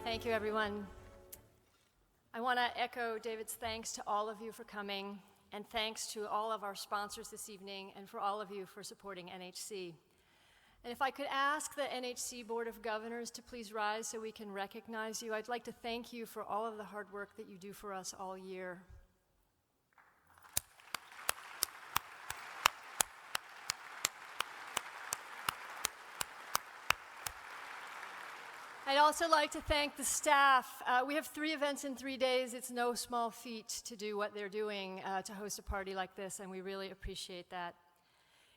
Thank you, everyone. I want to echo David's thanks to all of you for coming, and thanks to all of our sponsors this evening, and for all of you for supporting NHC. And if I could ask the NHC Board of Governors to please rise so we can recognize you, I'd like to thank you for all of the hard work that you do for us all year. I'd also like to thank the staff. We have 3 events in 3 days. It's no small feat to do what they're doing to host a party like this, and we really appreciate that.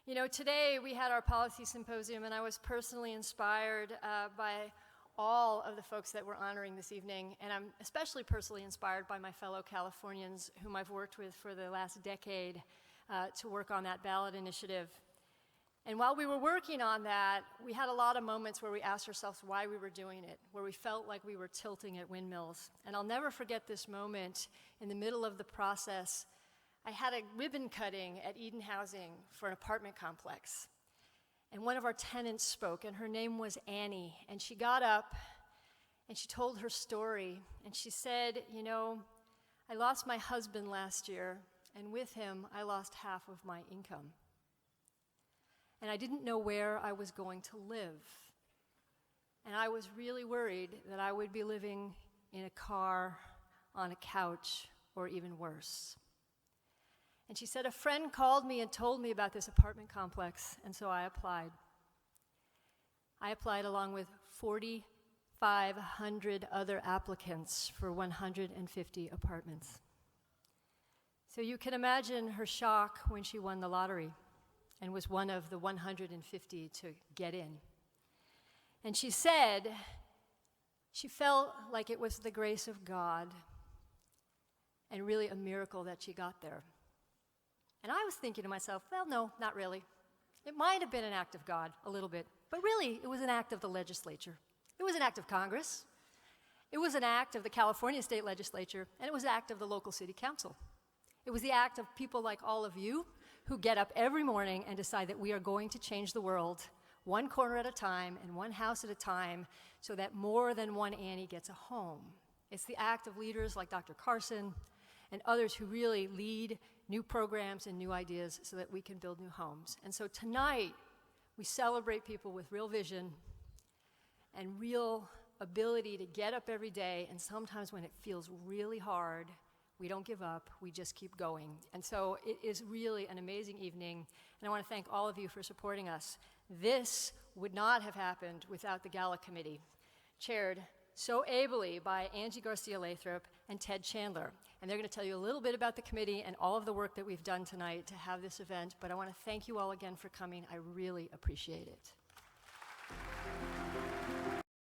You know, today we had our policy symposium, and I was personally inspired by all of the folks that we're honoring this evening, and I'm especially personally inspired by my fellow Californians whom I've worked with for the last decade to work on that ballot initiative. And while we were working on that, we had a lot of moments where we asked ourselves why we were doing it, where we felt like we were tilting at windmills. And I'll never forget this moment in the middle of the process. I had a ribbon cutting at Eden Housing for an apartment complex. And one of our tenants spoke, and her name was Annie. And she got up, and she told her story. And she said, you know, I lost my husband last year, and with him, I lost half of my income. And I didn't know where I was going to live. And I was really worried that I would be living in a car, on a couch, or even worse. And she said, a friend called me and told me about this apartment complex, and so I applied. I applied along with 4,500 other applicants for 150 apartments. So you can imagine her shock when she won the lottery and was one of the 150 to get in. And she said she felt like it was the grace of God and really a miracle that she got there. And I was thinking to myself, well, no, not really. It might have been an act of God, a little bit, but really it was an act of the legislature. It was an act of Congress. It was an act of the California State Legislature, and it was an act of the local city council. It was the act of people like all of you who get up every morning and decide that we are going to change the world one corner at a time and one house at a time so that more than one Annie gets a home. It's the act of leaders like Dr. Carson and others who really lead new programs and new ideas so that we can build new homes. And so tonight, we celebrate people with real vision and real ability to get up every day, and sometimes when it feels really hard, we don't give up, we just keep going. And so it is really an amazing evening, and I want to thank all of you for supporting us. This would not have happened without the Gala Committee, chaired so ably by Angie Garcia-Lathrop and Ted Chandler. And they're going to tell you a little bit about the committee and all of the work that we've done tonight to have this event, but I want to thank you all again for coming. I really appreciate it.